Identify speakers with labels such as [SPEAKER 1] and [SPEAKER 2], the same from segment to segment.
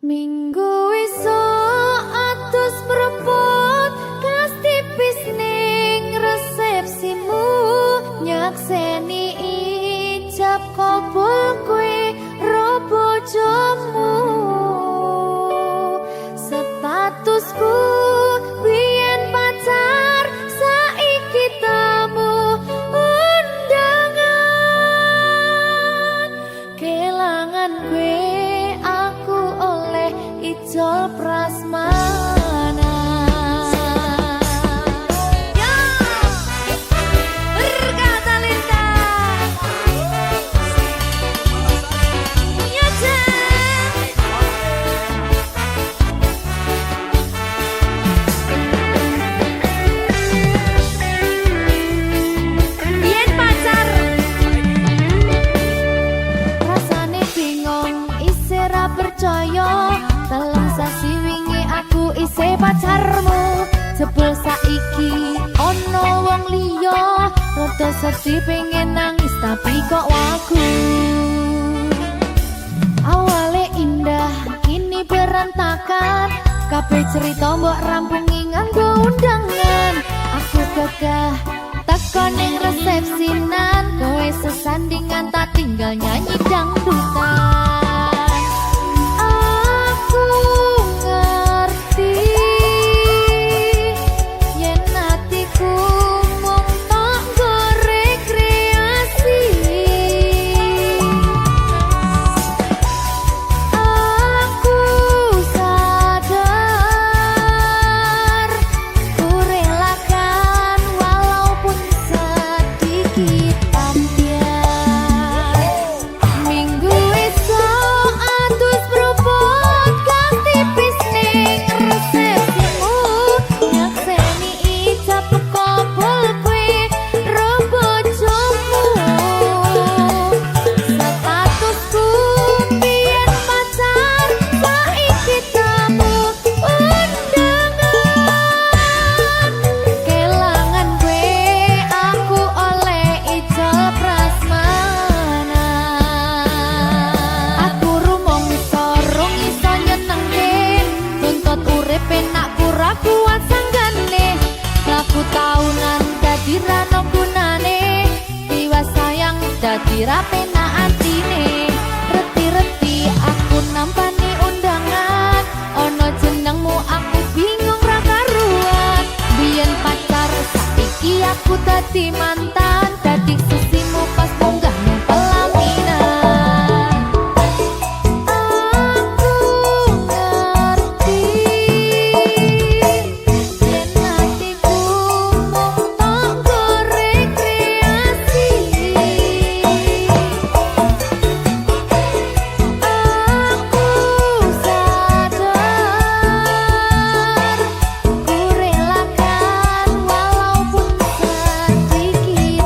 [SPEAKER 1] Minggu esuk atus prepot kas tipis ning resepsimu nyakseni ijab kabul kowe ro bojomu statusku biyen pacar saiki tamu undangan kelangan kowe aku oleh ijol prasmanan. Percaya telung sasi wingi aku isih pacarmu jebul saiki ono wong liya rada sedih pengen nangis tapi kok wagu awale indah kini berantakan kabeh cerita mbok rampungi nganggo undangan aku gagah teko ning resepsinan kowe sesandingan tak tinggal nyanyi dangdutan. Dadi rapena atine reti-reti aku nampani undangan ono jenengmu aku bingung ra karuan biyen pacar saiki aku dadi mantan dadi sisimu pas munggah ning pelaminan aku ngerti yen hatiku mung tanggo rekreasi. Sedikit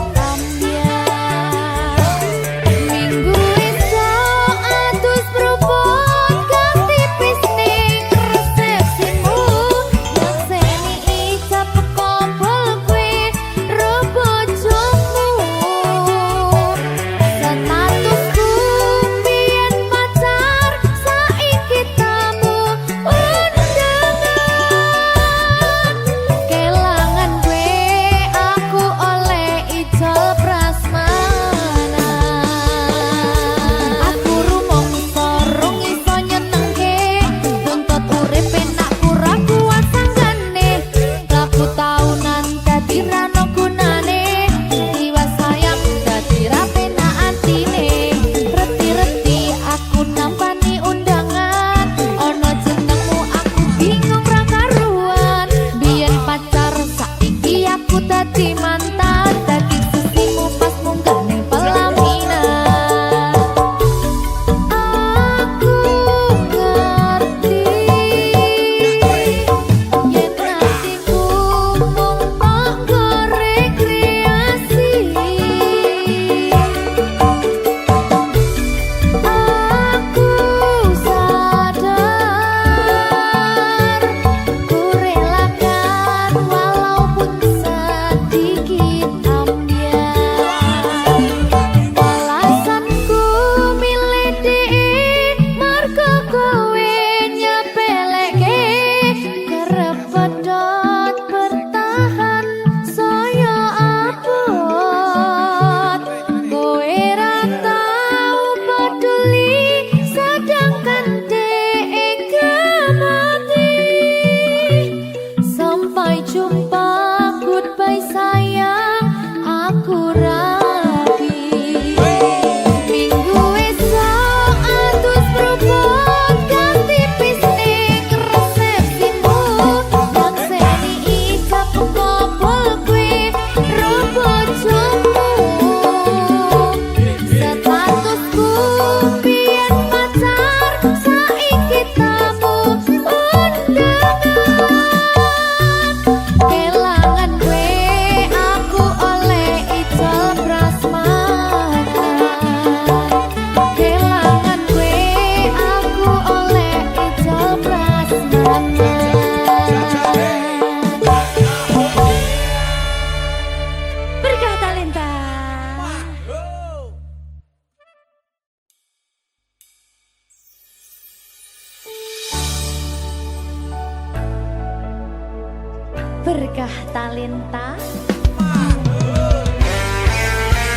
[SPEAKER 1] berkah talenta.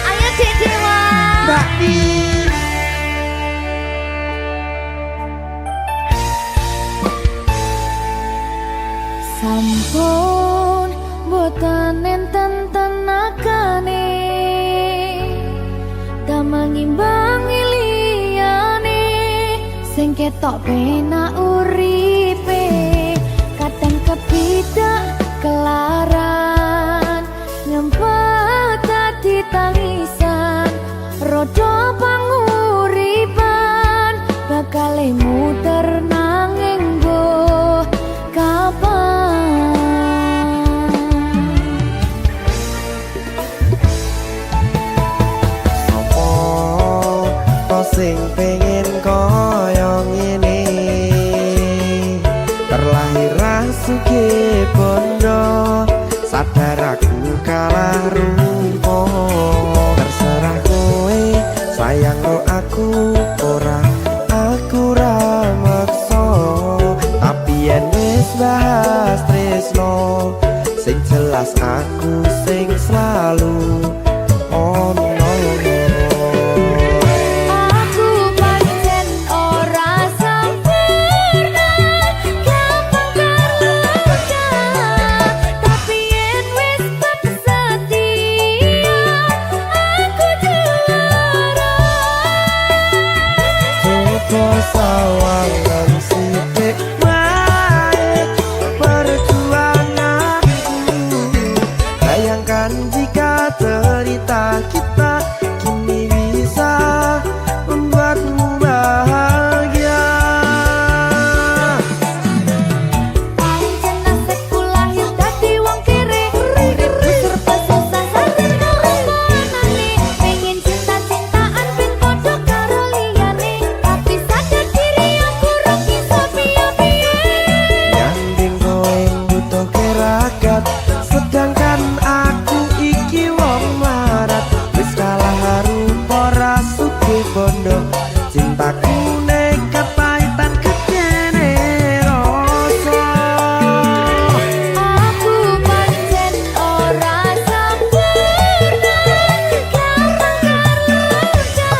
[SPEAKER 1] Ayo Dek Dewa.
[SPEAKER 2] Mbak Di.
[SPEAKER 1] Sampun boten enten tenagane damel ngimbangi liyane sing ketok penak uripe kadang kepidak kelaran nyempet dadi tangisan rodo panguripan bakal muter nanging go kapan
[SPEAKER 2] Sopo to sing pengen koyo ngene terlahir rasuke bondo sadar aku kalah rumpo terserah kowe sayang lo aku ora aku ra maksa tapi yen wis bahas tresno sing jelas aku sing selalu ono
[SPEAKER 1] aku pancen ora sempurna gampang terluka tapi yen wis tak setia aku juara
[SPEAKER 2] coba sawangan sithik wae perjuanganku bayangkan jika cerita kita kini bisa membuatmu bahagia
[SPEAKER 1] pancen nasibku lahir dadi wong kere uripku serba susah sampe ngelakoni pengen cinta-cintaan ben padha karo liyane tapi sadar diri aku ora bisa piye-piye
[SPEAKER 2] nyanding kowe butuh keragat sedangkan aku iki wong marat wis kalah harupa rasuke bondo cintaku nekat pahitan kekene rasa
[SPEAKER 1] aku pancen ora sempurna gampang terluka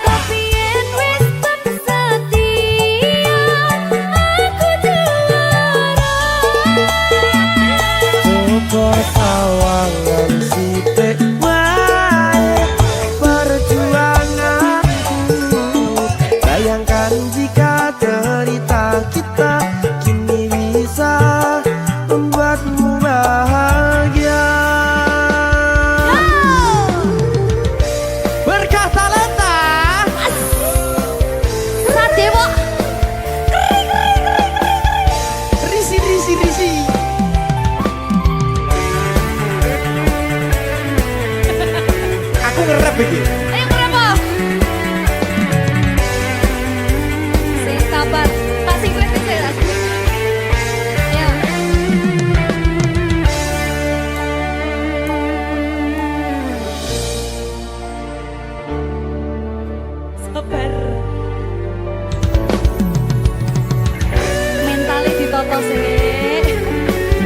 [SPEAKER 1] tapi yen wis tak setia aku juara
[SPEAKER 2] coba sawangan sithik wae perjuanganku bayangkan jika cerita kita kini bisa membuatmu bahagia berkah talenta
[SPEAKER 1] Radewa
[SPEAKER 2] risi aku ngerep iki
[SPEAKER 1] ayo berapa sing sabar tak singkret sih ya sabar mentalnya ditoto sih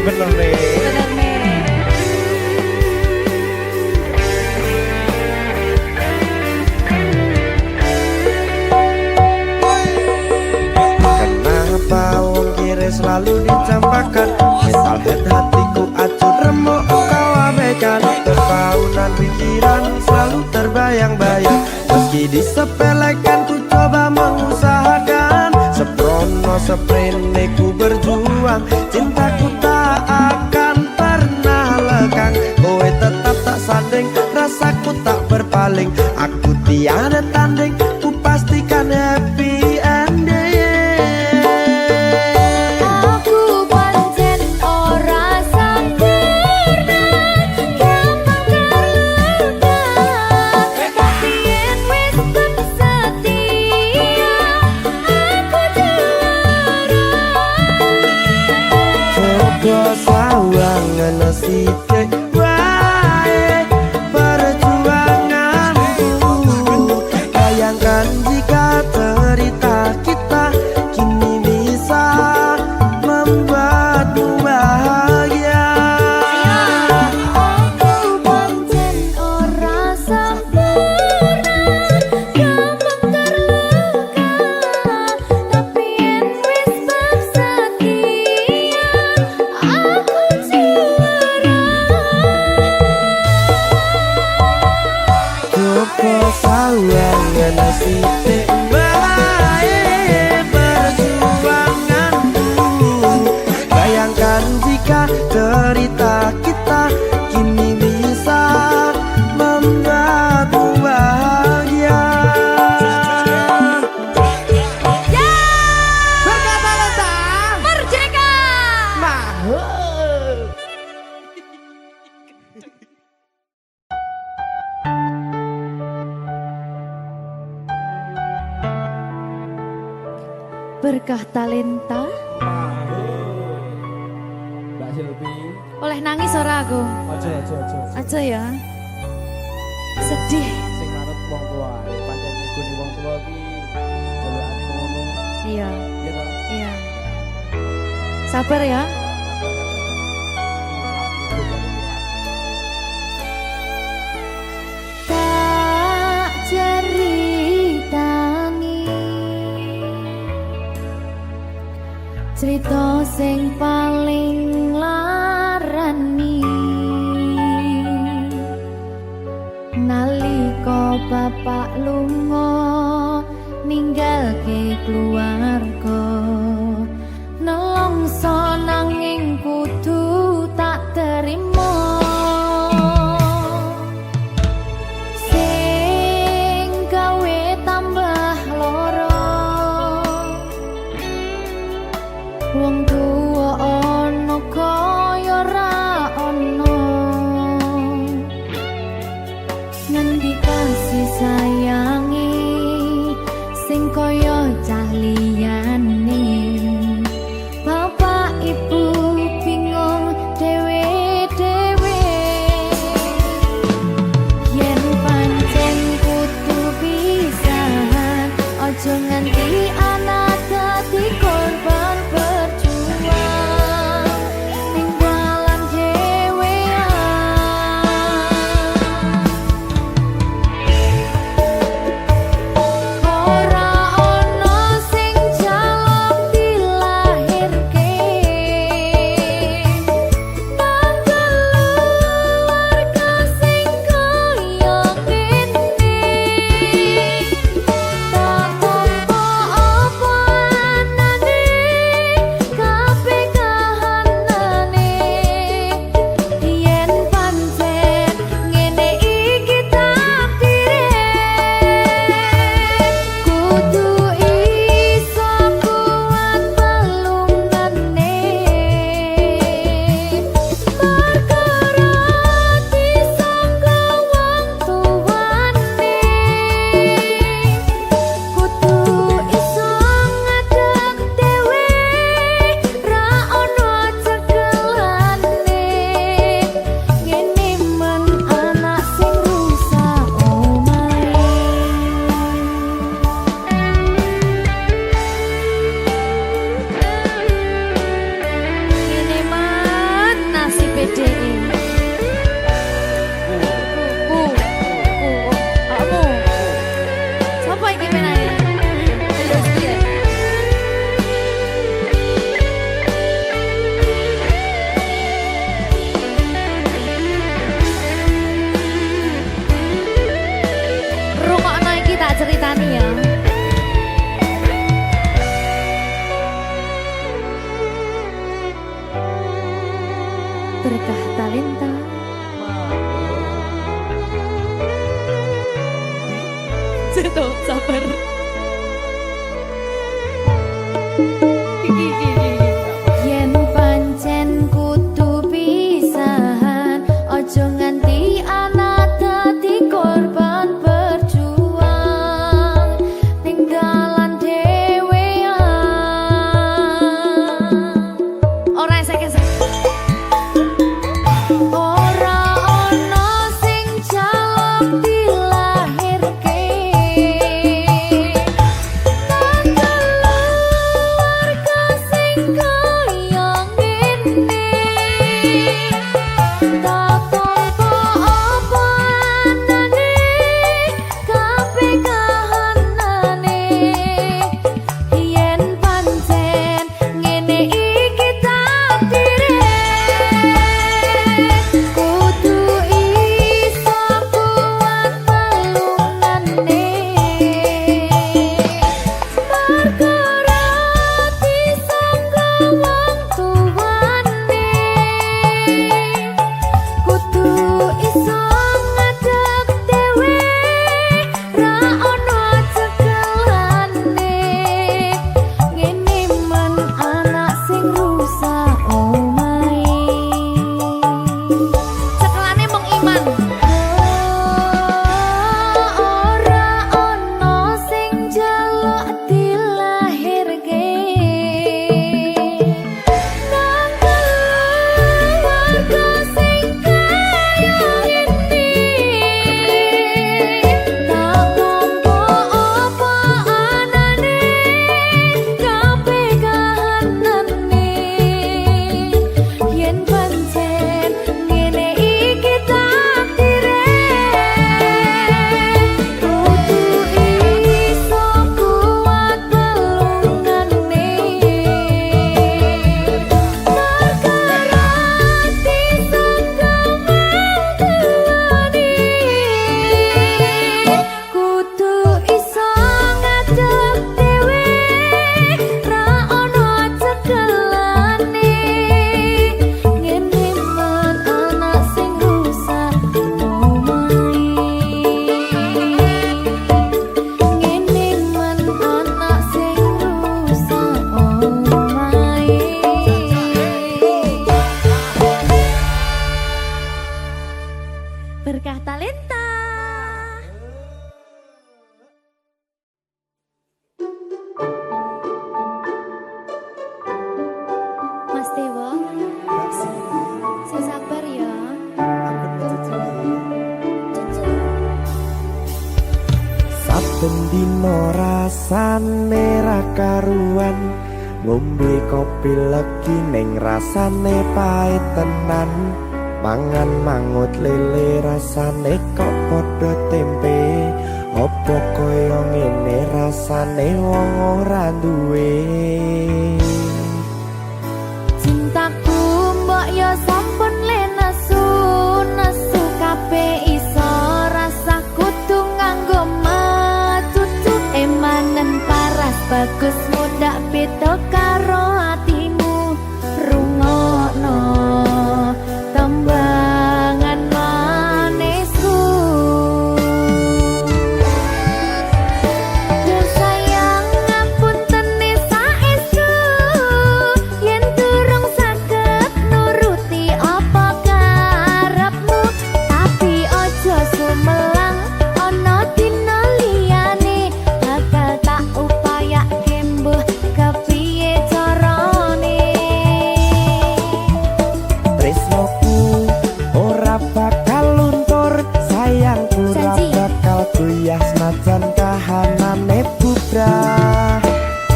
[SPEAKER 2] bener nih
[SPEAKER 1] bener nih
[SPEAKER 2] kenapa wong kiri selalu dicampakkan metalhead hatiku acur remuk kau abaikan terpaunan pikiran selalu terbayang-bayang meski disepelekan ku coba mengusahakan seprono seprene ku berjuang cintaku tak akan pernah lekang kowe tetap tak sanding rasaku tak berpaling aku tiada tanding ku pastikan happy ending
[SPEAKER 1] aku pancen ora sempurna gampang terluka tapi yen wis tak setia aku juara
[SPEAKER 2] coba sawangan sithik wae perjuanganku
[SPEAKER 1] berkah talenta.
[SPEAKER 3] Mbak Silvi.
[SPEAKER 1] Oleh nangis ora aku?
[SPEAKER 3] Aja.
[SPEAKER 1] Aja ya. Sedih.
[SPEAKER 3] Sing manut wong tua, pancen ngikuni wong tua ki jelekane ngono.
[SPEAKER 1] Iya.
[SPEAKER 3] Iya toh?
[SPEAKER 1] Iya. Sabar ya. Tak ceritani cerita sing paling larani nalika bapak lunga ninggalke keluarga nelongso nanging kudu tak terima sing gawe tambah loro wong tuwa ana kaya ra ana ngendi kasih sayangi sing kaya cah liyane bapak ibu bingung dewe-dewe yen pancen kudu pisahan aja nganti anak dadi korban berjuang ning dalan dhewean ora ana sing jaluk dilahirke nang keluarga sing kaya kene tak tampa apa anane kabeh kahanane yen pancen ngene iki takdire kudu iso kuat pelungane perkara disangka wong tuwane kudu iso ngadeg dhewe ra ono cekelane ngene men anak sing rusak omahe ngene man nasib dhewe kamu siapa iki menane terus piye rungokno iki tak ceritani ya berkah talenta Zeto sabar yen pancen kudu pisahan aja nganti anak dadi korban berjuang ning dalan dhewean ora esek-esek ora ana sing jaluk dilahirke nang keluarga
[SPEAKER 2] saben dino rasane ra karuan ngombe kopi legi ning rasane pahit tenan mangan mangut lele rasane kok padha tempe opo koyo ngene rasane wong ora duwe
[SPEAKER 1] cintaku mbok yo sampun le nesu nesu kabeh iso rasa kudu nganggo matutu emanen paras bagus mudak beda karo atimu rungokno tembangan manisku yo sayang ngapunten saestu yen durung saged nuruti apa karepmu tapi aja sumelang ana dina liyane bakal tak upayake mbuh kepiye carane
[SPEAKER 2] tresnoku ora bakal luntur sayangku ora
[SPEAKER 1] Janji.
[SPEAKER 2] bakal goyah senajan kahanane bubrah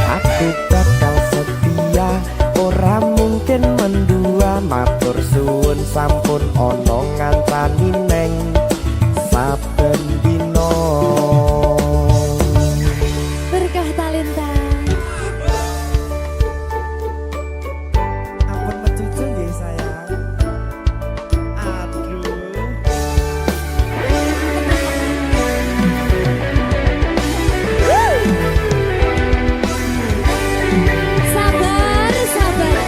[SPEAKER 2] aku bakal setia ora mungkin mendua matur suwun sampun ana ngancani neng saben dina
[SPEAKER 1] berkah talenta
[SPEAKER 2] ampun mecucu nggih sayang aduh
[SPEAKER 1] sabar sabar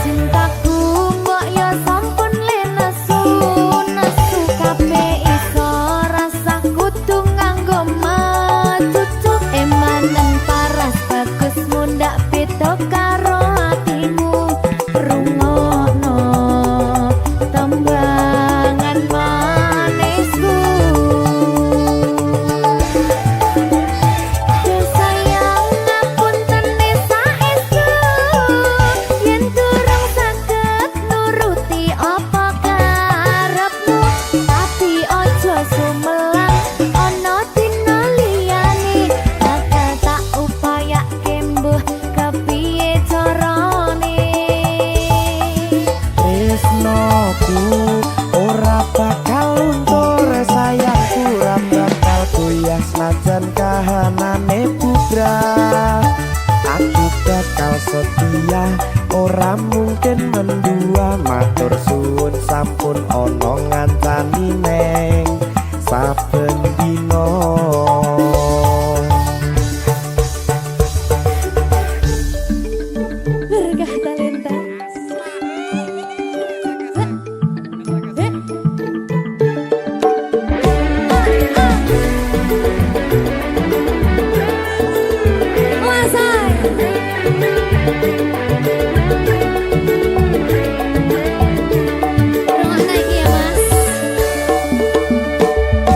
[SPEAKER 1] cintaku mbok yo sampun le nesu nesu kabeh iso rasa kudu nganggo matutu emanen paras bagus mundak beda karo atimu rungokno tembangan manisku yo sayang ngapunten saestu yen durung saged nuruti apa karepmu tapi aja sumelang ana dina liyane bakal tak upayake mbuh kepiye carane
[SPEAKER 2] tresnoku ora bakal luntur sayangku ora bakal goyah senajan kahanane bubrah aku bakal setia ora mungkin mendua matur suwun sampun ana ngancani neng saben dina
[SPEAKER 1] berkah talenta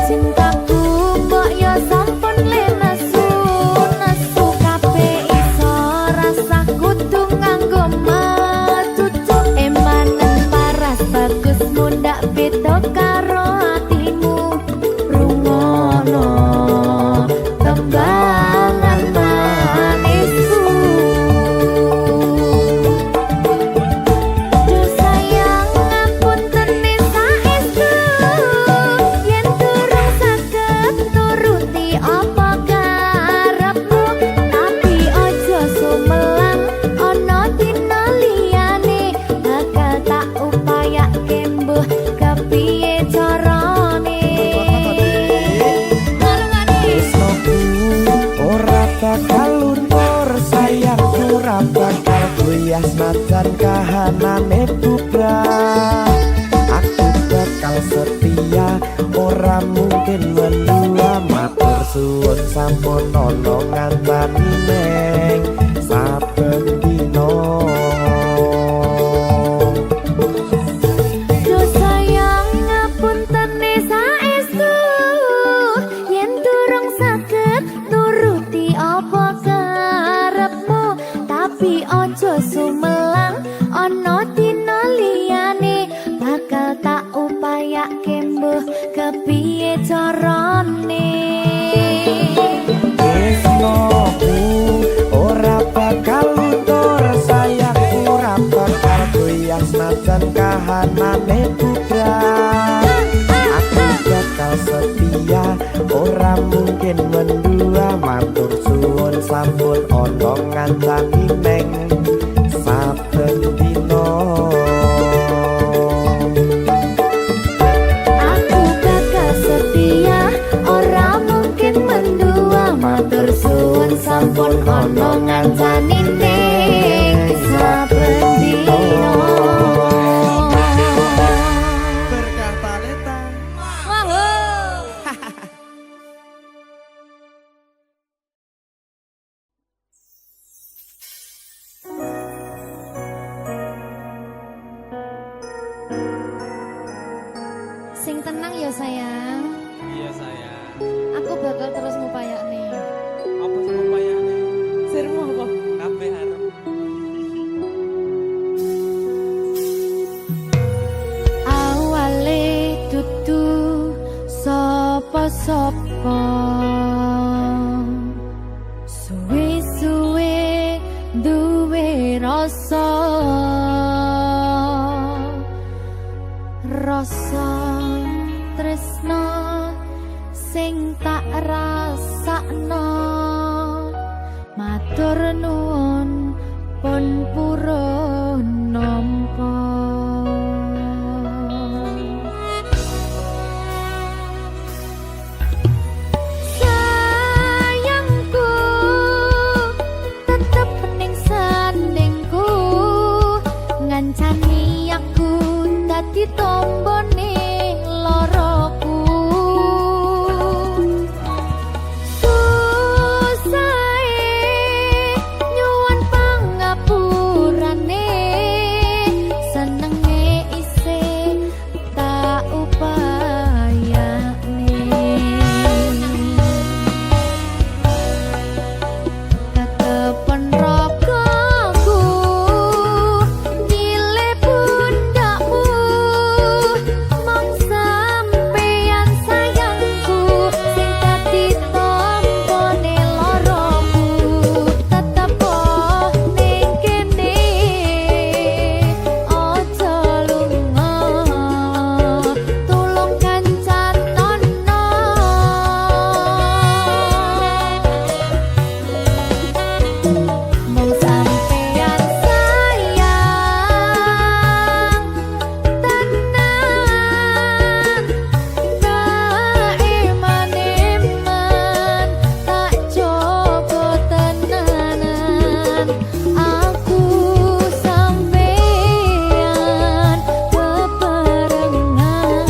[SPEAKER 1] cintaku mbok yo sampun le nesu nesu kabeh iso rasa kudu nganggo matutu emanen paras bagus mundak beda karo atimu rungokno tembangan manisku yo sayang ngapunten saestu yen durung saged nuruti apa karepmu tapi aja sumelang ana dina liyane bakal tak upayake mbuh kepiye carane
[SPEAKER 2] tresnoku ora bakal luntur sayangku ora bakal goyah senajan kahanane bubrah aku bakal setia ora mungkin mendua matur suwun sampun ana ngancani neng saben dina
[SPEAKER 1] yo sayang ngapunten saestu yen durung saged nuruti apa karepmu tapi aja sumelang ana dina liyane bakal
[SPEAKER 2] kahanane putra. Aku bakal setia ora mungkin mendua, matur suwun sampun ana ngancani neng saben dina.
[SPEAKER 1] Aku bakal setia ora mungkin mendua, matur suwun sampun ana ngancani ning saben dina.
[SPEAKER 3] Berkah talenta.
[SPEAKER 1] Sing tenang ya sayang,
[SPEAKER 3] Iya sayang.
[SPEAKER 1] aku bakal terus ngupayakne.
[SPEAKER 3] Apa sama payane?
[SPEAKER 1] Sirmu apa?
[SPEAKER 3] Kabeh arep.
[SPEAKER 1] Awale dudu sapa-sapa, suwe-suwe duwe rasa tresna sing tak rasakno. Matur nuwun pun purun nampa. Sayangku tetep ning sandingku, ngancani aku dadi tombone loroku. Nyuwun pangapurane, senenge isih tak upayane. Tetepen rogoku nyilih pundakmu, mong sampeyan sayangku sing dadi tombone loroku. Tetep ning kene aja lunga, tulung kancanono. Mong sampeyan sayang tenan, iman-iman tak coba tenanan. Aku sampeyan bebarengan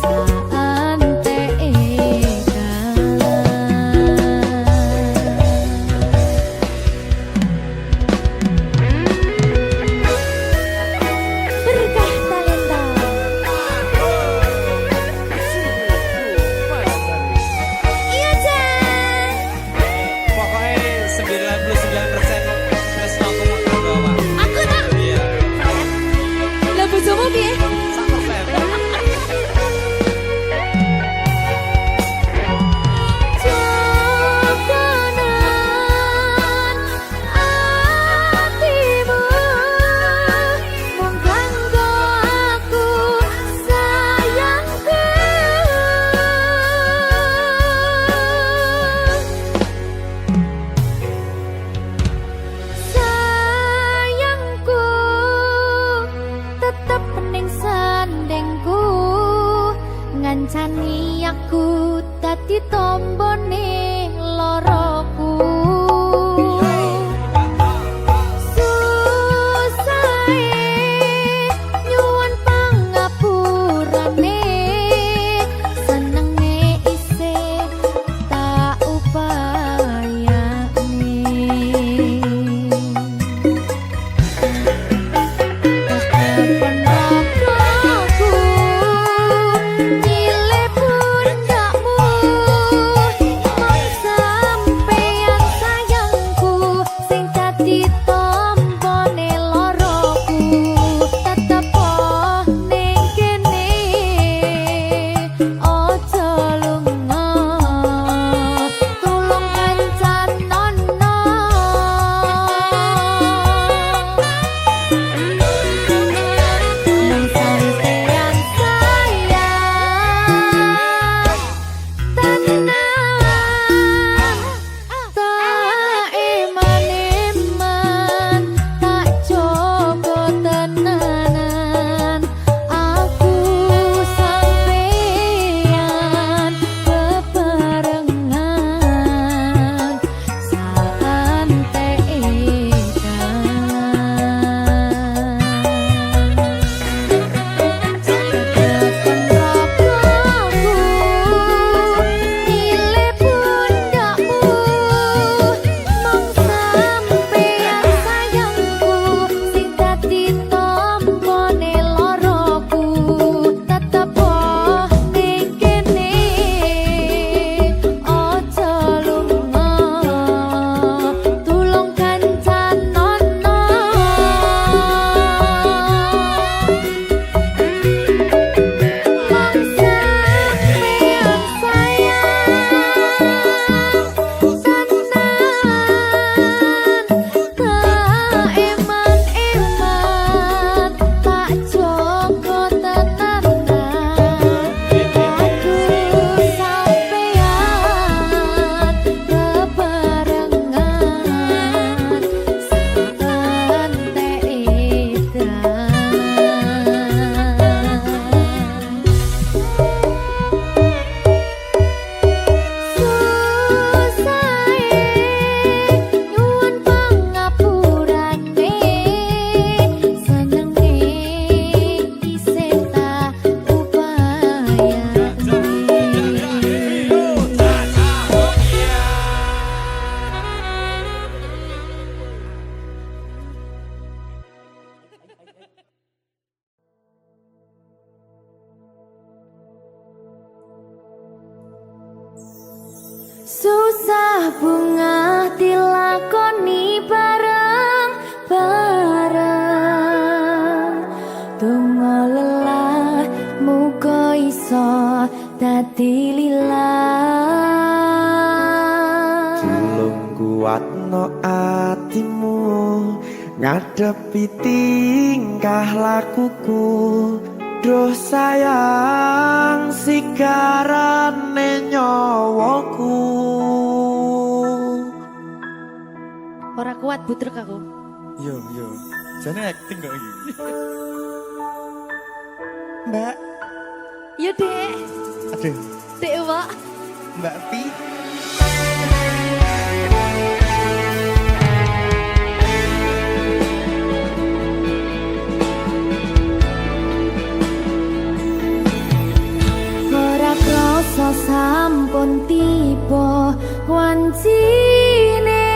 [SPEAKER 1] saante Berkah talenta. Iya Jan,
[SPEAKER 3] Pokoknya 99% plus aku makan doang.
[SPEAKER 1] aku tak.
[SPEAKER 3] Iya.
[SPEAKER 1] Lah bojomu piye?
[SPEAKER 3] 1%.
[SPEAKER 1] Jokonan atimu, mung kanggo aku sayangku. Sayangku tetep ning sandingku, ngancani aku dadi tombone loroku. Susahe nyuwun pangapurane, senenge isih tak upayane. Tetepen rogoku nyilih pundakmu, mong sampeyan Susah bunga dilakoni bareng-bareng. Donga lelah muga iso dadi lillah.
[SPEAKER 2] Tulung kuatno atimu ngadepi tingkah lakuku. Duh sayang sigarane nyawaku.
[SPEAKER 1] Ora kuat butrek aku.
[SPEAKER 3] Yo, jane acting kok iki. Mbak,
[SPEAKER 1] Yo Dek,
[SPEAKER 3] aduh,
[SPEAKER 1] Dek Wak.
[SPEAKER 3] Mbak Pi.
[SPEAKER 1] Ora krasa sampun tiba wancine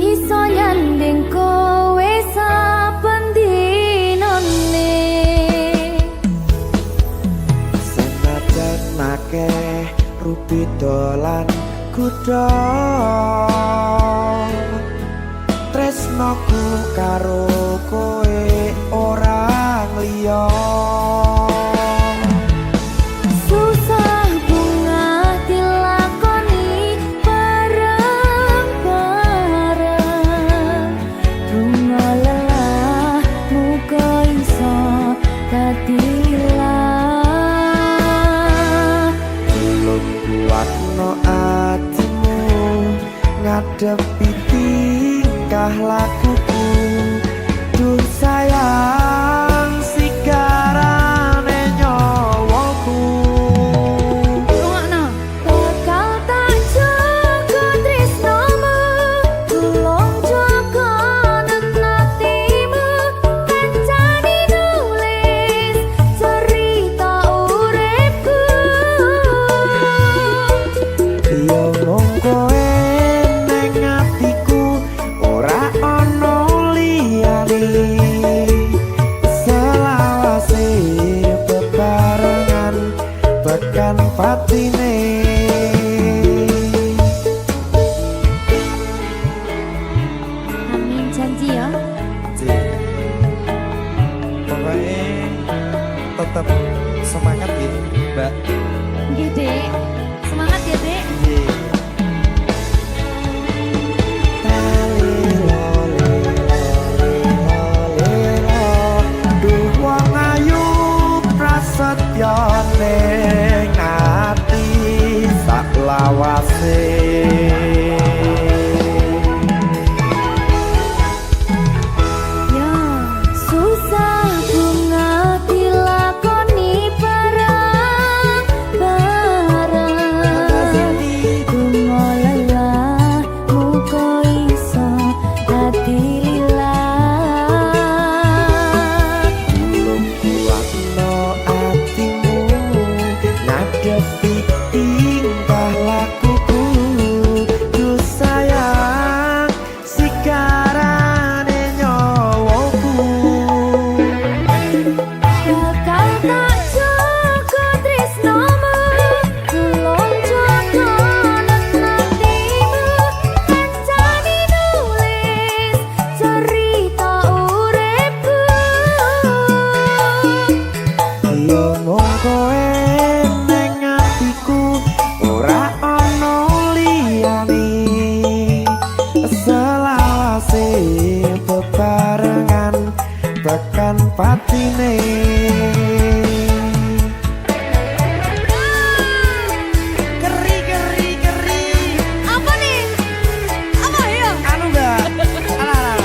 [SPEAKER 1] iso nyanding kowe saben dinane.
[SPEAKER 2] Senajan akeh rupi dolan kuda, tresnoku karo kowe orang liya.
[SPEAKER 1] Susah bunga dilakoni bareng-bareng. Donga lelah muga iso dadi lillah.
[SPEAKER 2] Tulung kuatno atimu ngadepi tingkah lakuku. Duh sayang sigarane nyawaku.
[SPEAKER 1] Rungokno. Bakal tak jaga tresnomu, tulung jaga nekatimu. Kancani nulis cerita uripku.
[SPEAKER 2] Yo mung kowe ning atiku, ora ana liyane. Selawase bebarengan tekan patine.
[SPEAKER 1] Amin janji ya.
[SPEAKER 3] Pokoknya tetap semangat ya, Mbak.
[SPEAKER 1] Nggih, Dek. Semangat ya, Dek.
[SPEAKER 2] Duh wong ayu prasetyo ning ati sak lawase.
[SPEAKER 1] Ya, susah bunga dilakoni bareng-bareng. Donga lelah muga iso dadi lillah.
[SPEAKER 2] Tulung kuatno atimu ngadepi tingkah lakuku. Duh sayang sigarane nyawaku.
[SPEAKER 1] Bakal tak jaga tresnomu, tulung jaga nekatimu. Kancani nulis cerita uripku.
[SPEAKER 2] Yo mung kowe ning atiku, ora ana liyane. Selawase bebarengan tekan patine. Keri.
[SPEAKER 1] Apa nih? Apa ya?
[SPEAKER 2] Anu Mbak. Alah.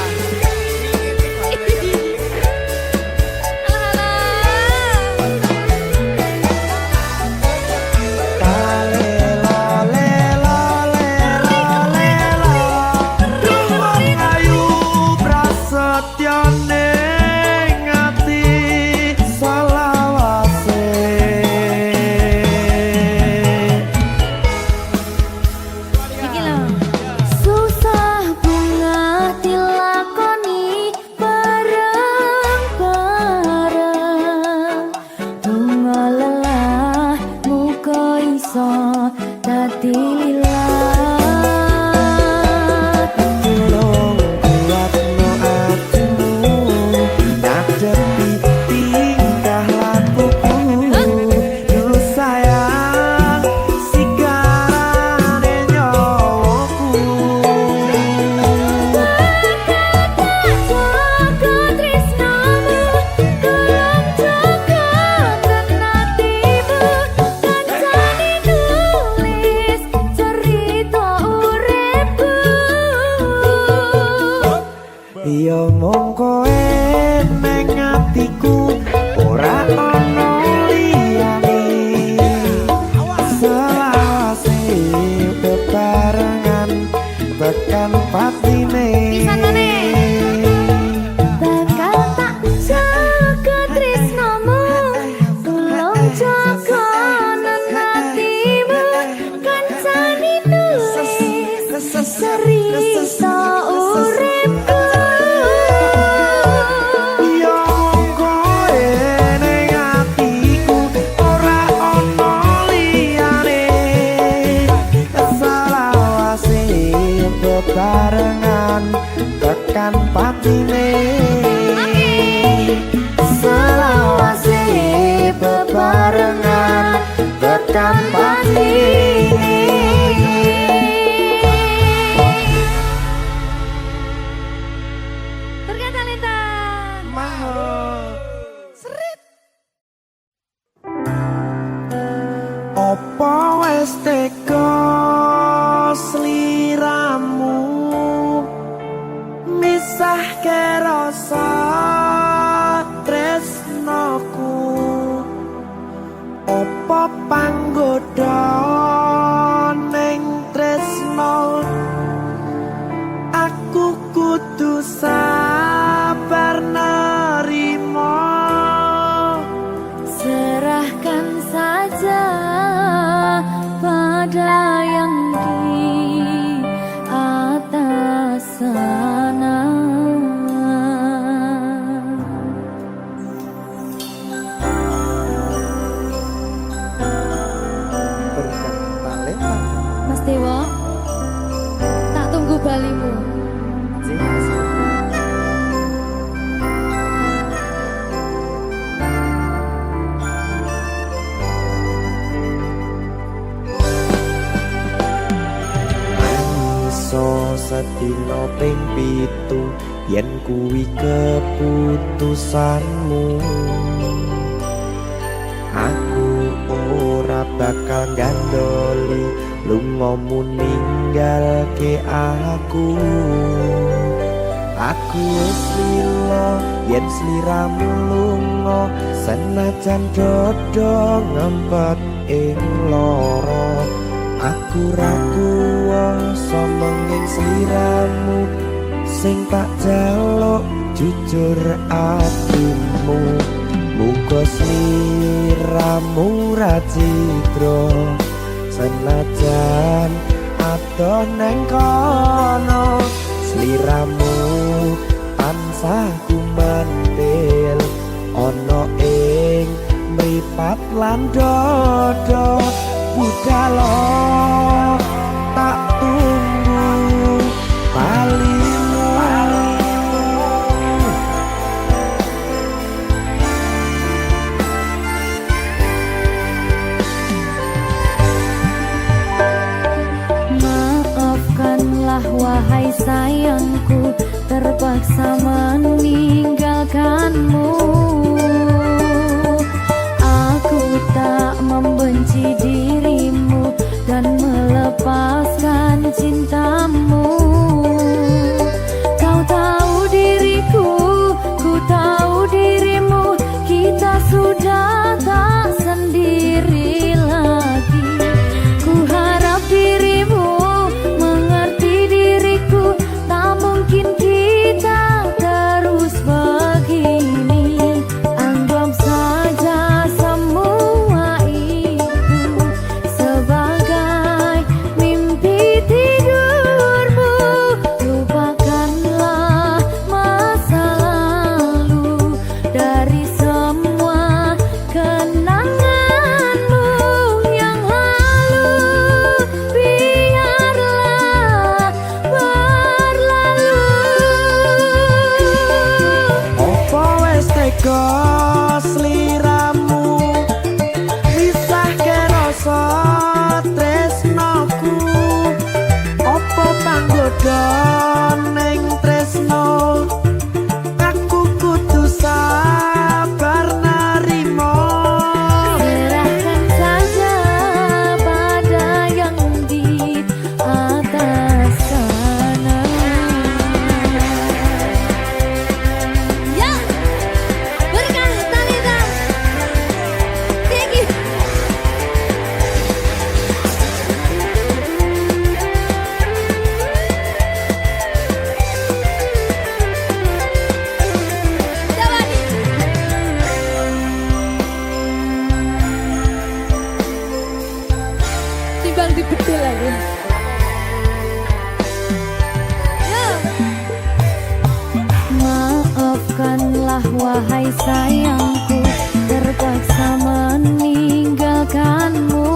[SPEAKER 2] Duh wong ayu prasetyo ning ati selawase.
[SPEAKER 1] Iki lho. Susah bunga dilakoni bareng-bareng. Donga lelah muga iso dililat.
[SPEAKER 2] Tolong kuatno atimu ngadepi tingkah lakuku. Duh sayang sigarane nyawaku.
[SPEAKER 1] Jaga tresnamu, tolong jaga hatimu. Kancane nulis cerita uripku.
[SPEAKER 2] Ya mung kowe ning atiku ora ana liyane. Selawase bebarengan tekan patine.
[SPEAKER 1] Bakal tak jaga tresnamu, tolong jaga hatimu. Kancane nulis cerita uripku.
[SPEAKER 2] Ya mung kowe ning atiku ora ana liyane. Selawase bebarengan tekan patine. Selawase bebarengan tekan patine.
[SPEAKER 1] Terkata Lintang.
[SPEAKER 2] Apa wis teka sliramu misahke rasa tresnoku. Apa panggoda ning tresno aku kudu sabar nerima.
[SPEAKER 1] Serahkan saja pada yang di atas sana.
[SPEAKER 2] Berkat talenta
[SPEAKER 1] Mas Dewa, tak tunggu balimu.
[SPEAKER 2] iso sedina ping 7 yen kuwi keputusanmu. Aku ora bakal gandoli lungamu ninggalke aku. Aku wis lila yen sliramu lunga senajan dodo ngempet ing lara. Aku ra kuwasa menging sliramu sing tak jaluk jujur atimu. Muga sliramu ra cidra senajan adoh neng kono. Sliramu tansah kumandel ana ing mripat lan dodo. Budalo tak tunggu balimu.
[SPEAKER 1] Maafkanlah wahai sayangku, terpaksa meninggalkanmu. Aku tak membenci dirimu dan melepaskan cintamu. Kau tahu diriku, ku tahu dirimu. Kita sudah tak sendiri lagi. Ku harap dirimu mengerti diriku. Tak mungkin kita terus begini. Anggap saja semua ini Bang dibetul lagi. Maafkanlah wahai sayangku, terpaksa meninggalkanmu.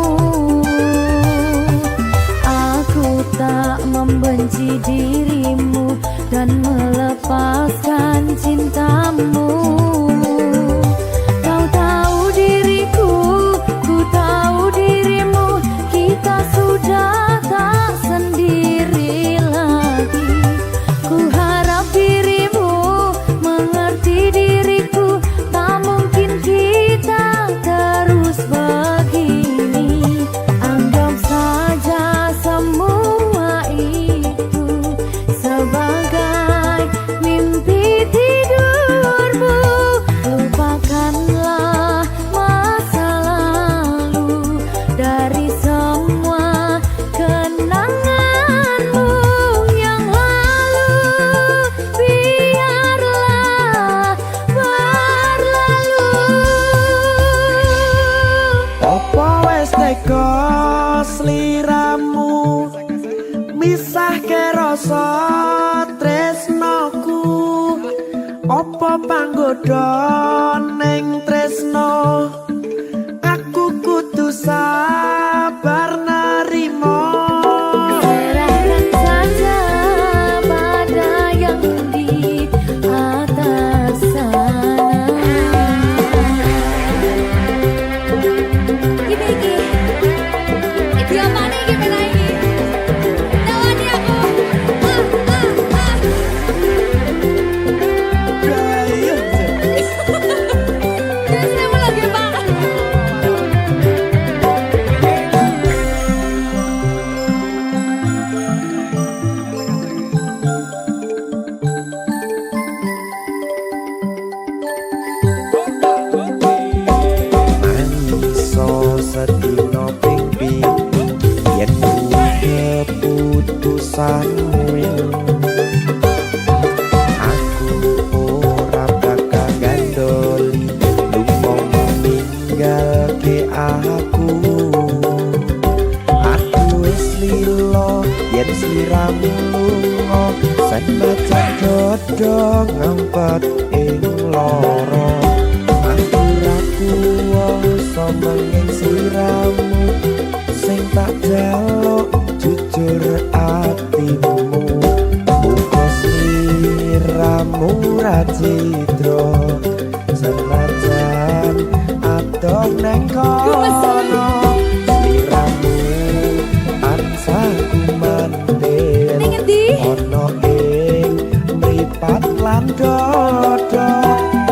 [SPEAKER 1] Aku tak membenci dirimu dan melepaskan cintamu. Kau tahu diriku, ku tahu dirimu, kita sudah tak sendiri lagi. Ku harap dirimu mengerti diriku, tak mungkin kita terus begini. Anggap saja semua itu sebagai mimpi tidurmu. Lupakanlah masa lalu dari semua kenanganmu yang lalu. Biarlah berlalu.
[SPEAKER 2] Opo wes teko sliramu misahke rasa tresnoku. Opo panggoda ning tresno, aku kudu sabar narimo.
[SPEAKER 1] Serahkan saja pada yang di atas sana. Iki dia mana iki pena iki? Tawani aku. Saya mau lagi Pak.
[SPEAKER 2] Mangiso sedina ping pitu yen keputusanmu. Aku ora bakal gandoli lunga ninggalke aku. Aku wis lilo yen sliramu lunga, senajan dodo ngempet ing loro. Aku ra kuwasa menging sliramu, sing tak jaluk jujur atimu. Muga sliramu ra cidra, senajan adoh neng kono. Sliramu tansah kumandel
[SPEAKER 1] Ning endi?
[SPEAKER 2] ono ing mripat lan dodo.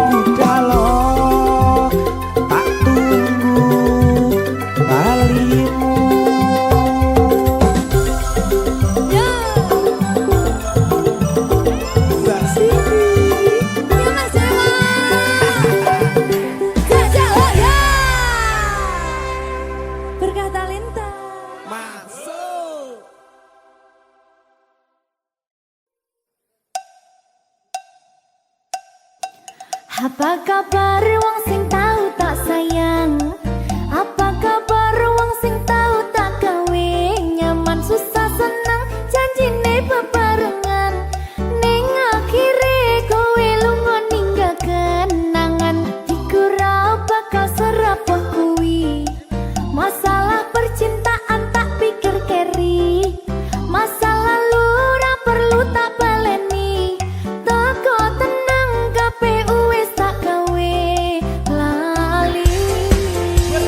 [SPEAKER 2] Budalo tak tunggu balimu.
[SPEAKER 1] Ya.
[SPEAKER 2] Mbak Siti.
[SPEAKER 1] Ya Mas Dewa. Jajal ya. Berkah talenta.
[SPEAKER 2] Masuk.
[SPEAKER 1] Apa kabar wong sing tahu tak sayang? Apa kabar wong sing tahu tak gawe? Nyaman susah senang janjine bebarengan, ning akhire kowe lunga ninggal kenangan. Hatiku ra bakal serapuh kuwi, masalah percintaan tak pikir keri. Masa lalu ra perlu tak baleni, teko tenang KPU wis tak gawe lali. Yo.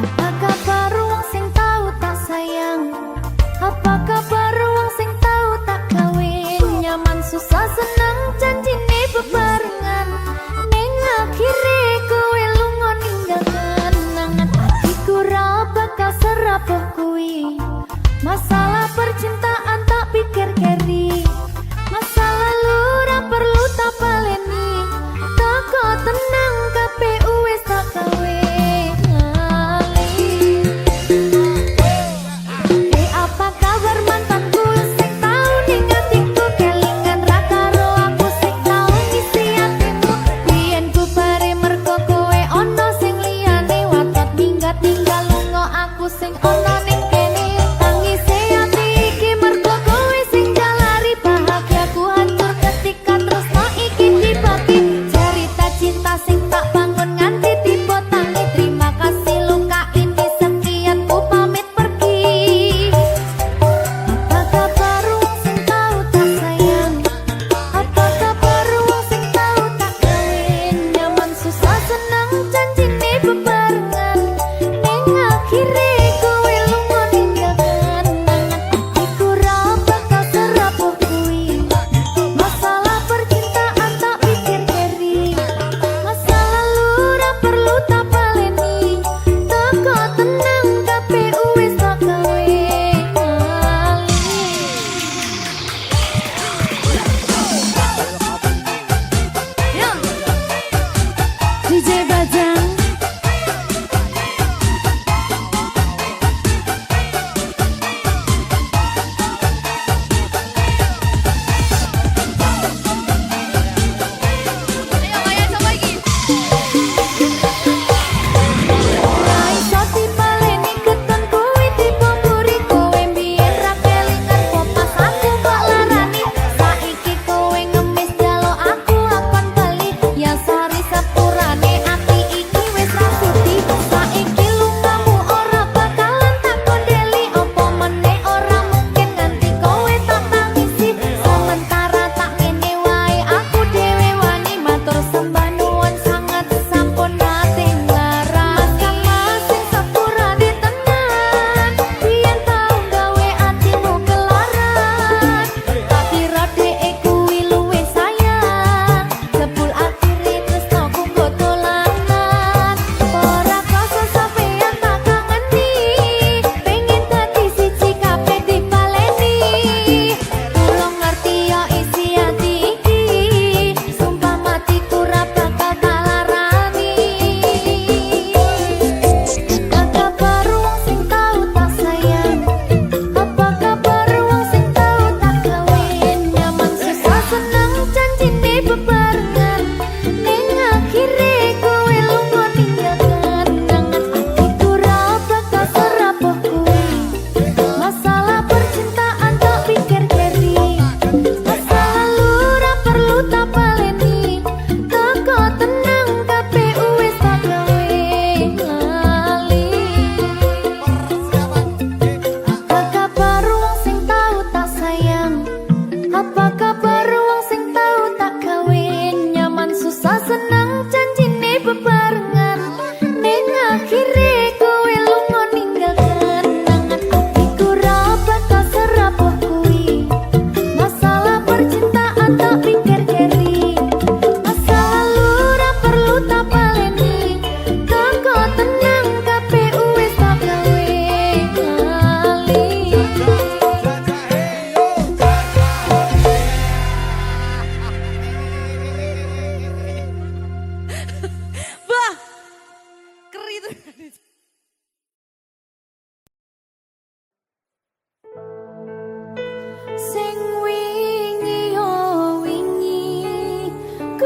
[SPEAKER 1] Apa kabar wong sing tahu tak sayang? Apa kabar wong sing tahu tak kawin? Nyaman susah senang janjine bebarengan, ning akhire kowe lunga ninggal kenangan. Hatiku ra bakal serapuh kuwi, masalah percintaan tak pikir keri. Masa lalu ra perlu tak baleni.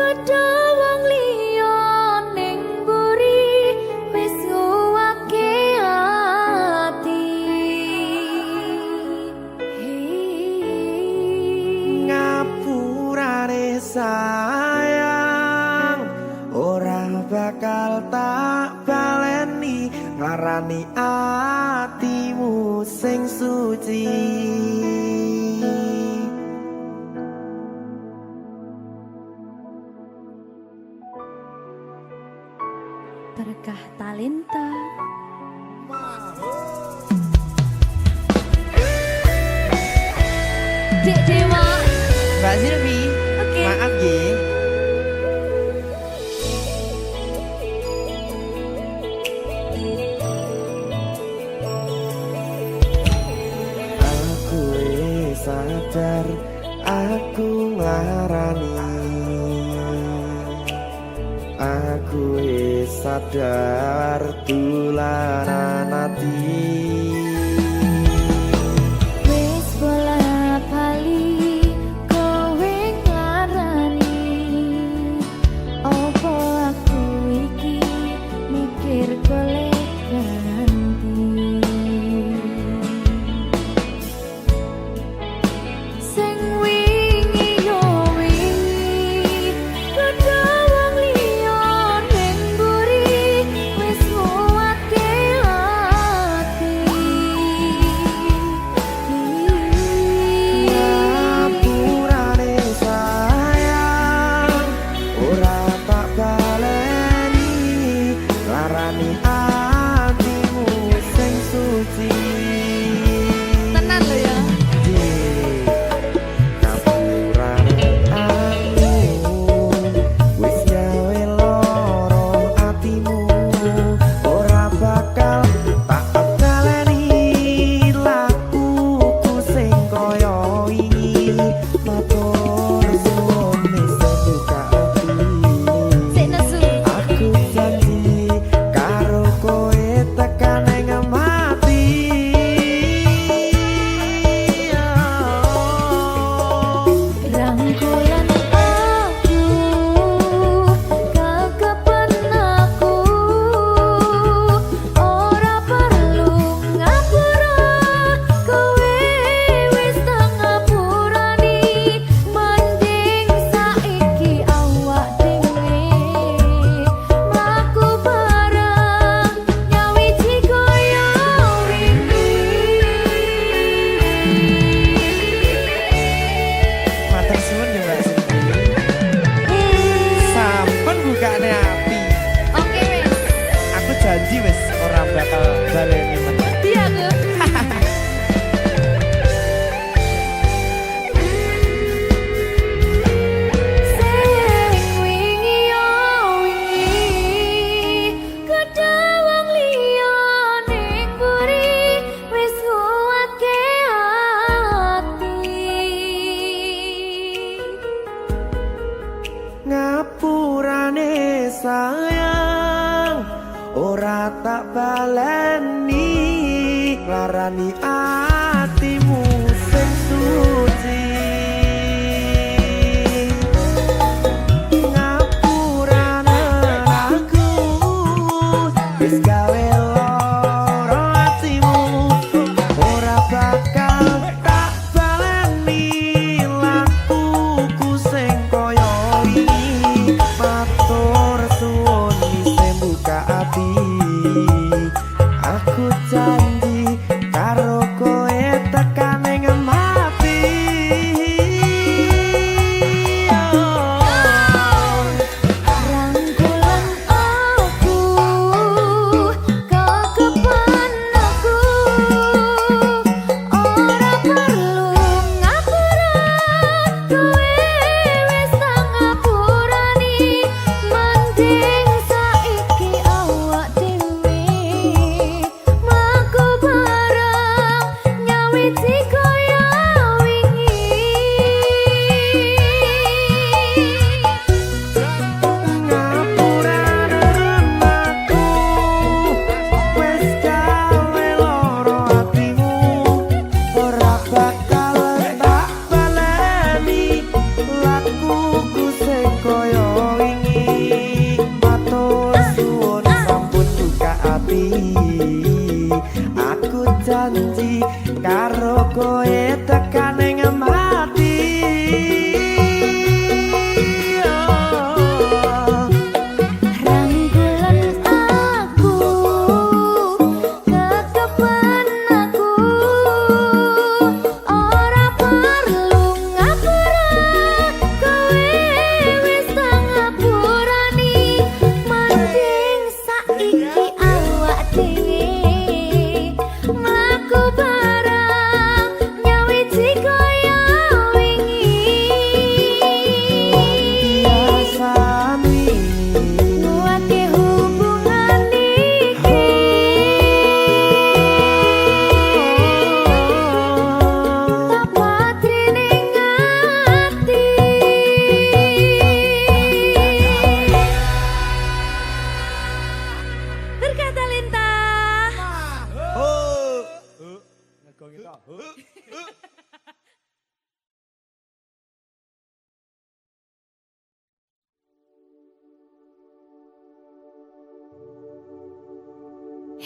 [SPEAKER 1] Kadha wong liya ning mburi wis nguwake ati.
[SPEAKER 2] Ngapurane sayang ora bakal tak baleni ngarani atimu sing suci.
[SPEAKER 1] Berkah talenta. Dek Dewa.
[SPEAKER 2] Mbak Silvi,
[SPEAKER 1] Oke.
[SPEAKER 2] maaf nggih. Aku wis sadar aku nglarani. Aku wis sadar dolanan ati.
[SPEAKER 1] Wis bola bali kowe nglarani. Opo aku iki mikir golek ganti. Sing wingi yo wingi kadha wong liya ning mburi wis nguwake ati.
[SPEAKER 2] Ngapurane sayang ora tak baleni larani atimu sing suci.
[SPEAKER 1] Tenan lho ya.
[SPEAKER 2] Ngapurane aku wis gawe loro atimu ora bakal tak baleni lakuku sing kaya wingi matur suwun wis buka ati.
[SPEAKER 1] Sik nesu.
[SPEAKER 2] Aku janji karo kowe tekan ing mati.
[SPEAKER 1] Rangkulan aku kakepen aku ora perlu ngapura kowe wis tak ngapurani mending saiki awak dhewe mlaku bareng nyawiji kaya wingi.
[SPEAKER 2] Matur suwun ya Mbak Silvi. Sampun bukane ati.
[SPEAKER 1] Oke wis.
[SPEAKER 2] Aku janji wis ora bakal baleni meneh.
[SPEAKER 1] Iya aku. Sing wingi yo wingi kadha wong liya ning mburi wis nguwake ati.
[SPEAKER 2] Ngapurane sayang ora tak baleni larani atimu sing suci. Ngapurane aku wis gawe loro atimu ora bakal tak baleni lakuku sing kaya wingi matur suwun wis buka ati. Aku janji karo kowe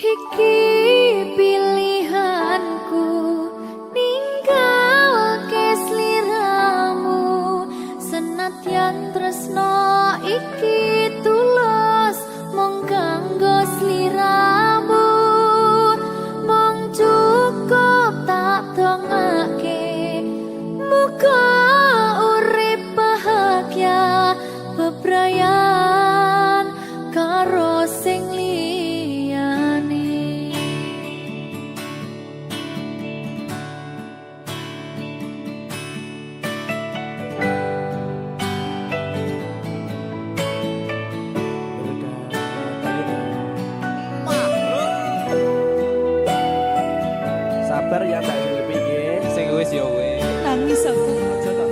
[SPEAKER 1] Iki pilihanku ninggal kesliramu senadyan tresno iki tulus mung kanggo sliramu mung cukup tak dongake muga urip bahagia bebrayan karo sing liyane.
[SPEAKER 3] Sabar ya Mbak Silvi nggih.
[SPEAKER 4] Sing wis ya wis.
[SPEAKER 1] Nangis aku.
[SPEAKER 3] Aja to.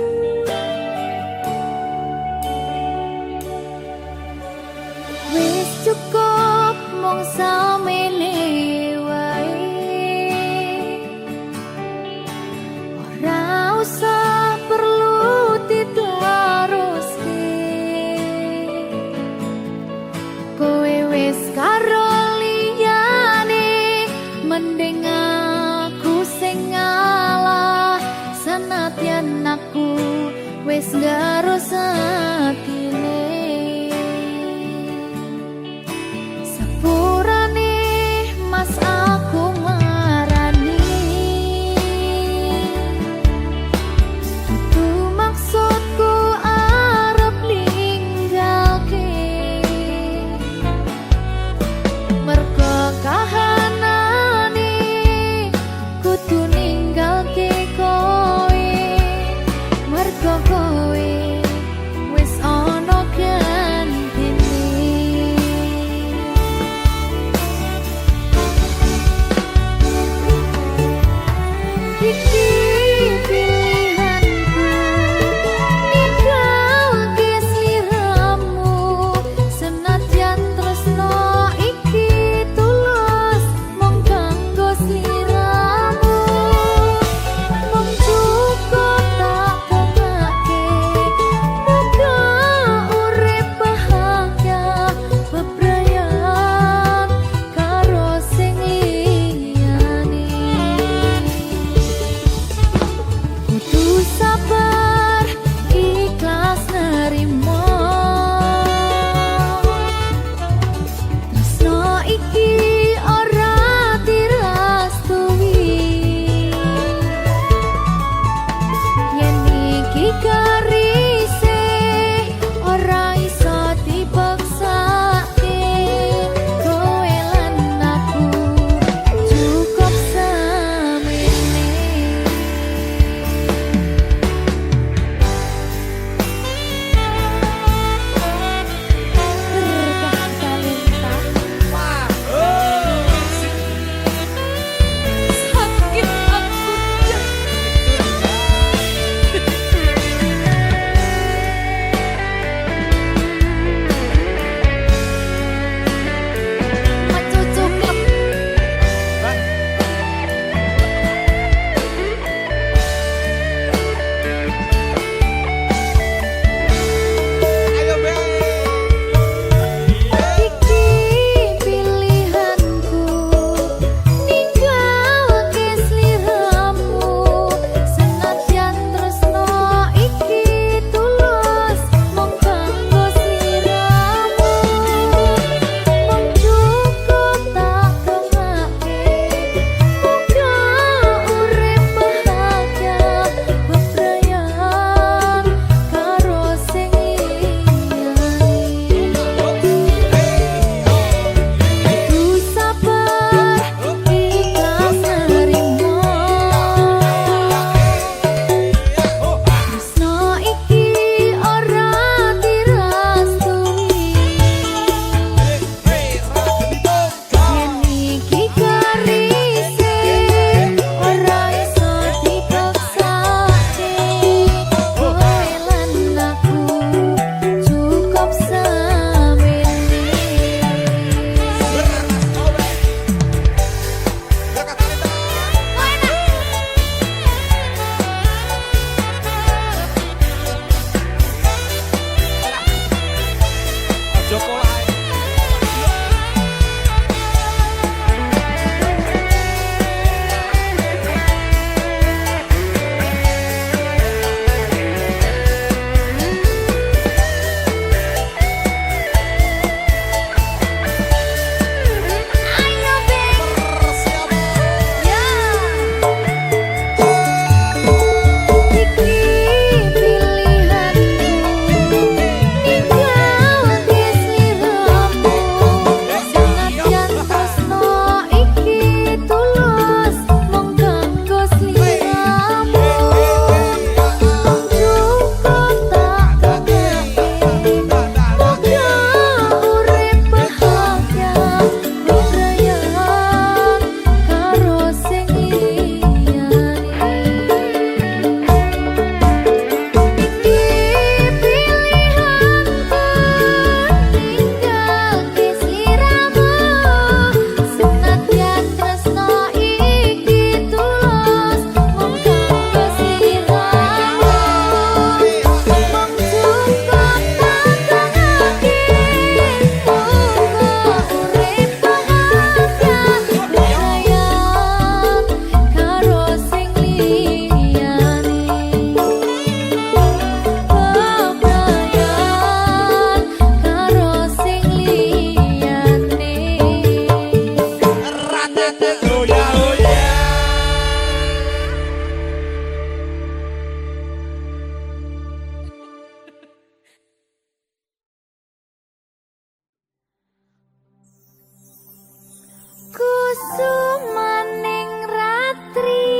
[SPEAKER 1] sumaning ratri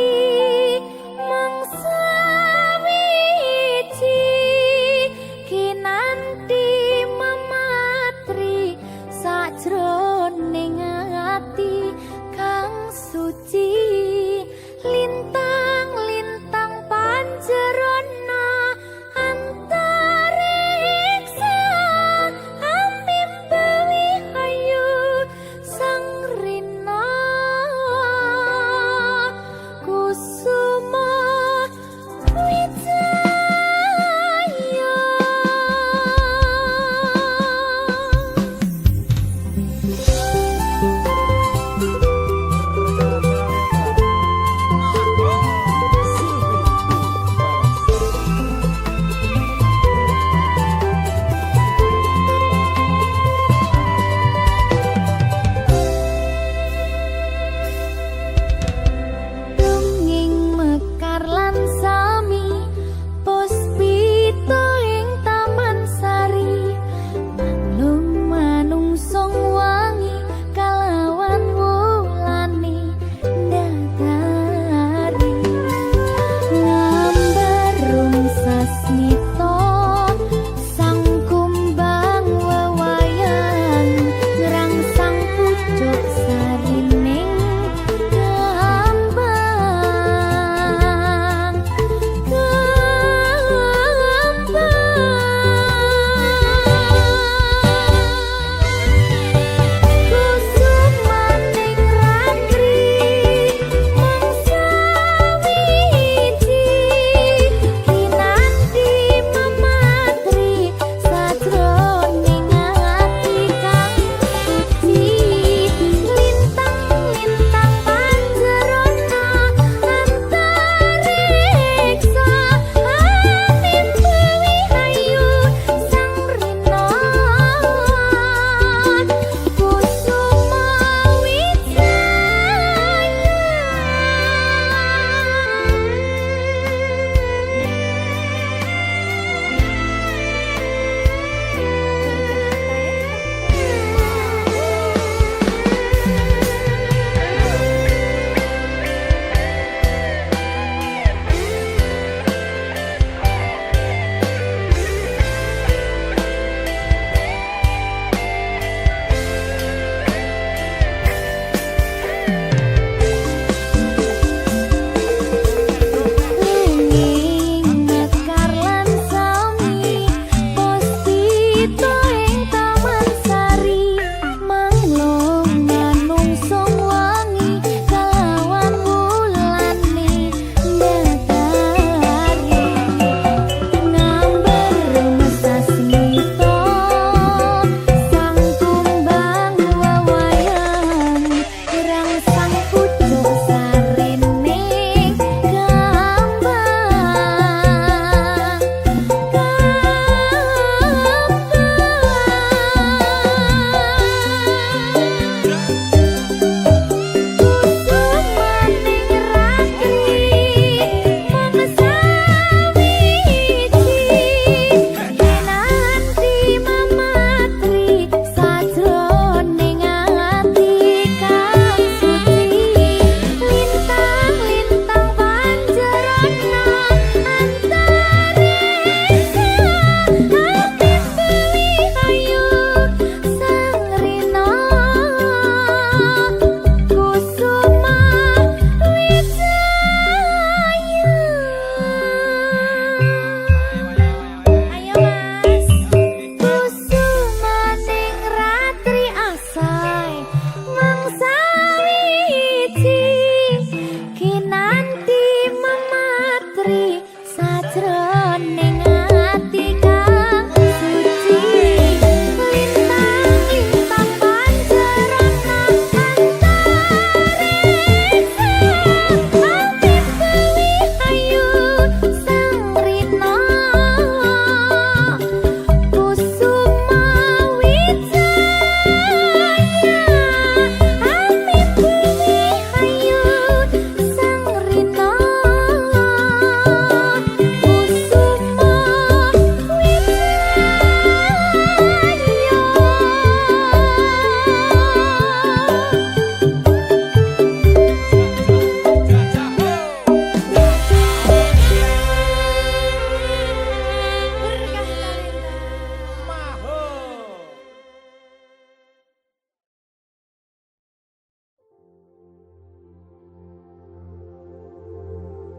[SPEAKER 1] mangsa wiji kinanti mematri sajroning ati kang suci lintang-lintang panjerona antariksa ambimbawi ayu sang rina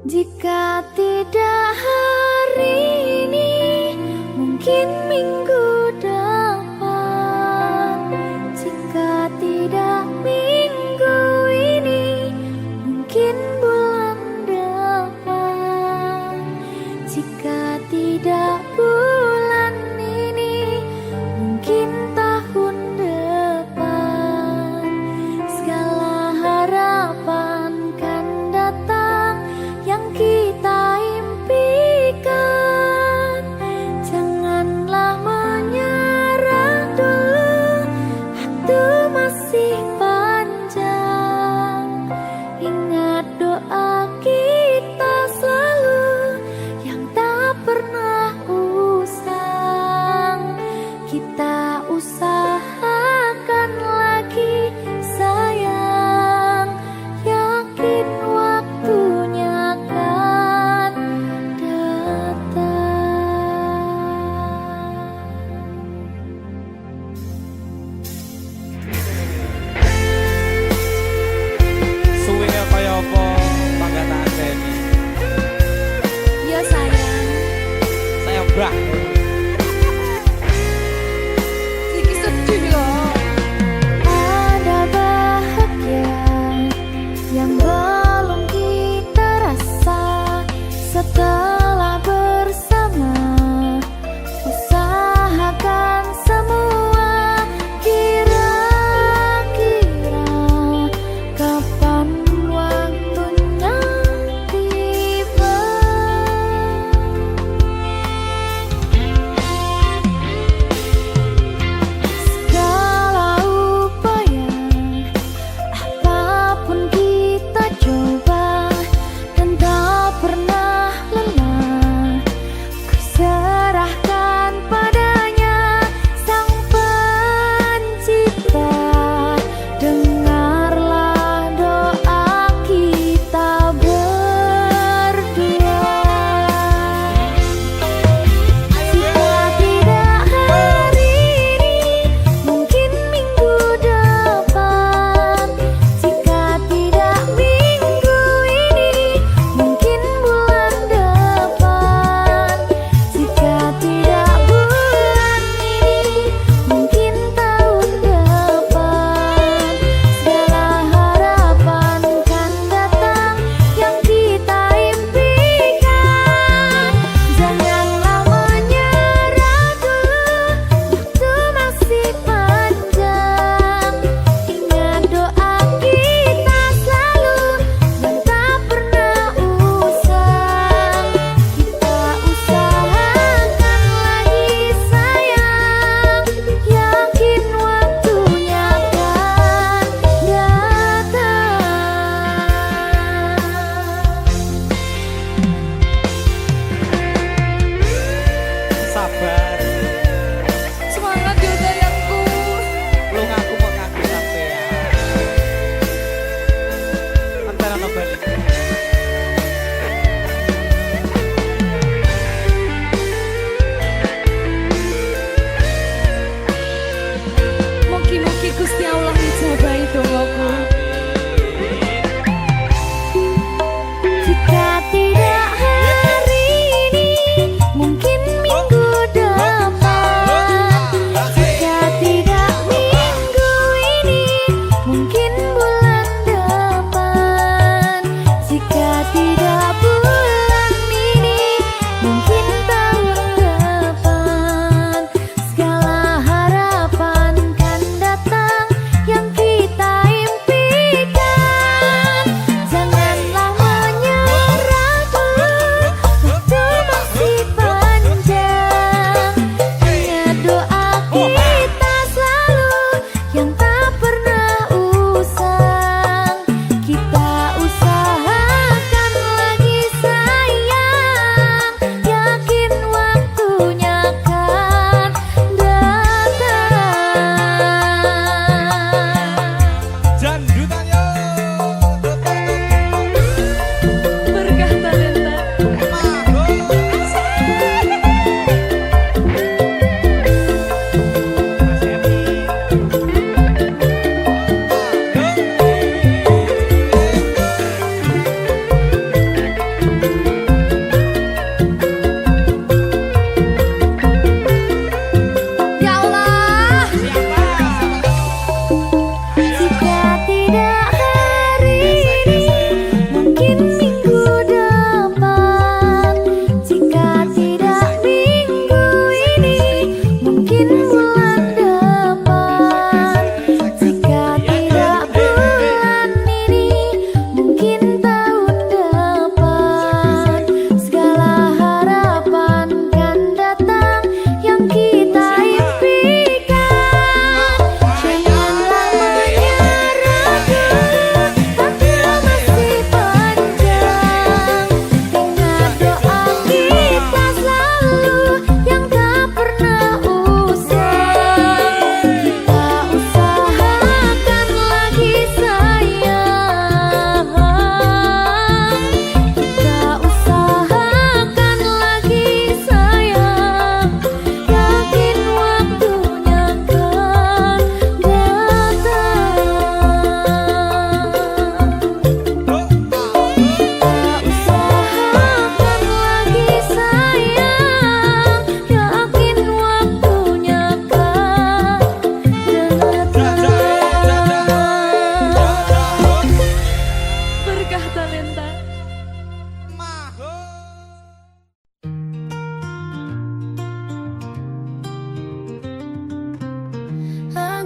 [SPEAKER 1] Jika tidak hari ini, mungkin minggu depan. Jika tidak minggu ini, mungkin bulan depan. Jika tidak bulan ini, mungkin tahun depan. Segala harapan kan datang yang kita impikan. Janganlah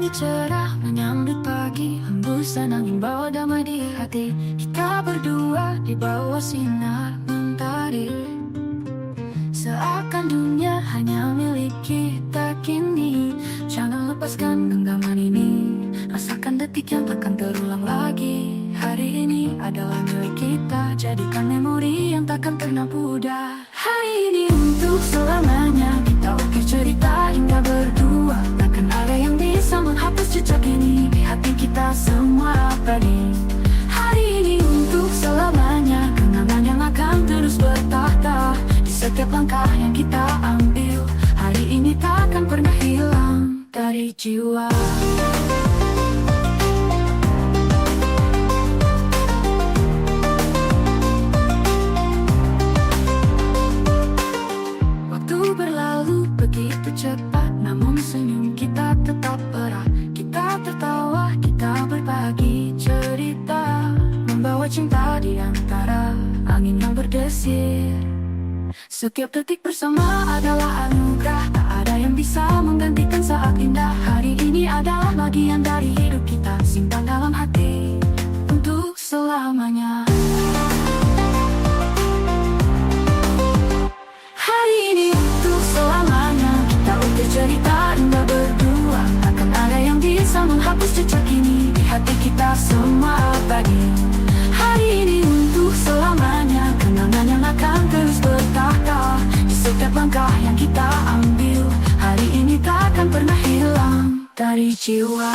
[SPEAKER 4] Langit cerah menyambut pagi, hembusan angin bawa damai di hati. Kita berdua di bawah sinar mentari, seakan dunia hanya milik kita kini. Jangan lepaskan genggaman ini, rasakan detik yang takkan terulang lagi. Hari ini adalah milik kita, jadikan memori yang takkan pernah pudar. Hari ini untuk selamanya, kita ukir cerita hingga berdua. Takkan ada yang bisa menghapus jejak ini di hati kita semua abadi. Hari ini untuk selamanya, kenangan yang akan terus bertahta di setiap langkah yang kita ambil. Hari ini takkan pernah hilang dari jiwa. Waktu berlalu begitu cepat, namun senyum kita tetap erat. Kita tertawa, kita berbagi cerita, membawa cinta di antara angin yang berdesir. Setiap detik bersama adalah anugerah, tak ada yang bisa menggantikan saat indah. Hari ini adalah bagian dari hidup kita, simpan dalam hati untuk selamanya. Hari ini untuk selamanya, kita ukir cerita hingga berdua. Takkan ada yang bisa menghapus jejak ini di hati kita semua abadi. Hari ini untuk selamanya, kenangan yang akan terus bertahta di setiap langkah yang kita ambil. Hari ini takkan pernah hilang dari jiwa.